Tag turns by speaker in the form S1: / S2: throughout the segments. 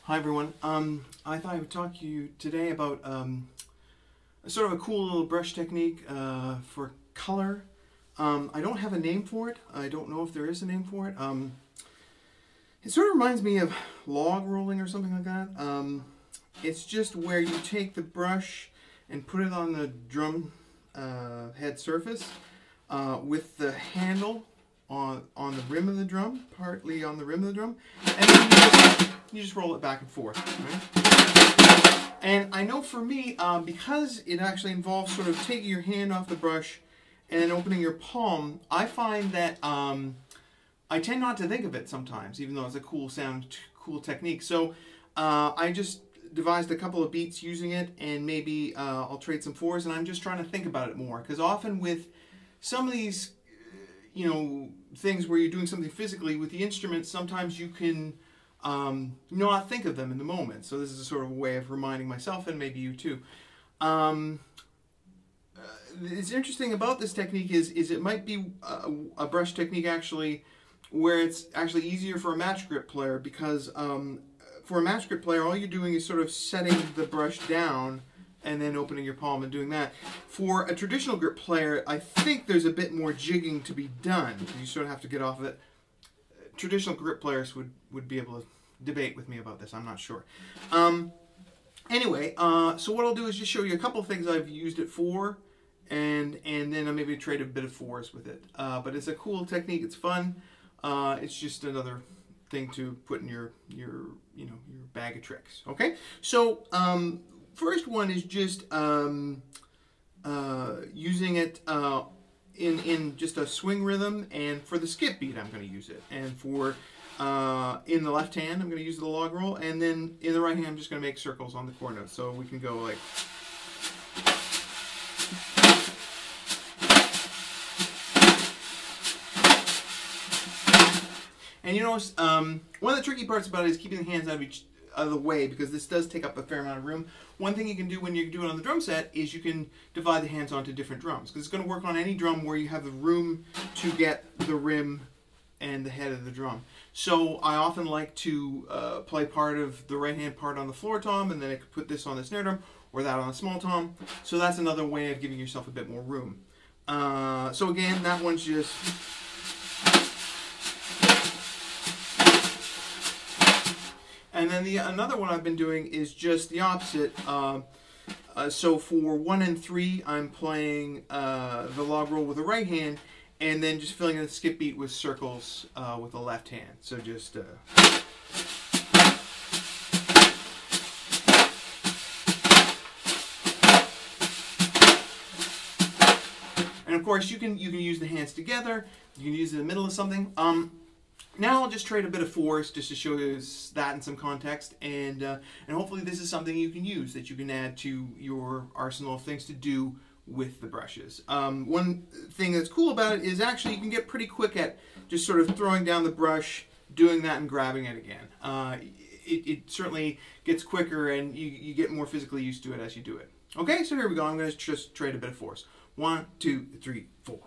S1: Hi everyone. I thought I would talk to you today about sort of a cool little brush technique for color. I don't have a name for it. I don't know if there is a name for it. It sort of reminds me of log rolling or something like that. It's just where you take the brush and put it on the drum head surface with the handle on the rim of the drum, partly on the rim of the drum, and then you just roll it back and forth. Right? And I know for me, because it actually involves sort of taking your hand off the brush and then opening your palm, I find that I tend not to think of it sometimes, even though it's a cool sound, cool technique. So I just devised a couple of beats using it, and maybe I'll trade some fours, and I'm just trying to think about it more, because often with some of these things where you're doing something physically with the instruments, sometimes you can not think of them in the moment. So this is a sort of a way of reminding myself, and maybe you too. It's interesting about this technique is it might be a brush technique actually where it's actually easier for a match grip player, because for a match grip player, all you're doing is sort of setting the brush down and then opening your palm and doing that. For a traditional grip player, I think there's a bit more jigging to be done. You sort of have to get off of it. Traditional grip players would be able to debate with me about this. I'm not sure. Anyway, so what I'll do is just show you a couple of things I've used it for, and then I'll maybe trade a bit of fours with it. But it's a cool technique. It's fun. It's just another thing to put in your bag of tricks. Okay, so first one is just using it in just a swing rhythm, and for the skip beat I'm going to use it, and for in the left hand I'm going to use the log roll, and then in the right hand I'm just going to make circles on the chord notes. So we can go like. And you notice one of the tricky parts about it is keeping the hands out of the way, because this does take up a fair amount of room. One thing you can do when you do it on the drum set is you can divide the hands onto different drums, because it's going to work on any drum where you have the room to get the rim and the head of the drum. So I often like to play part of the right hand part on the floor tom, and then I could put this on the snare drum or that on the small tom. So that's another way of giving yourself a bit more room. So again, that one's just. And then another one I've been doing is just the opposite. So for 1 and 3, I'm playing the log roll with the right hand, and then just filling in the skip beat with circles with the left hand. So just. And of course, you can use the hands together. You can use it in the middle of something. Now I'll just trade a bit of fours just to show you that in some context, and hopefully this is something you can use, that you can add to your arsenal of things to do with the brushes. One thing that's cool about it is actually you can get pretty quick at just sort of throwing down the brush, doing that, and grabbing it again. It certainly gets quicker, and you get more physically used to it as you do it. Okay, so here we go. I'm going to just trade a bit of fours. 1, 2, 3, 4.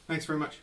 S1: Thanks very much.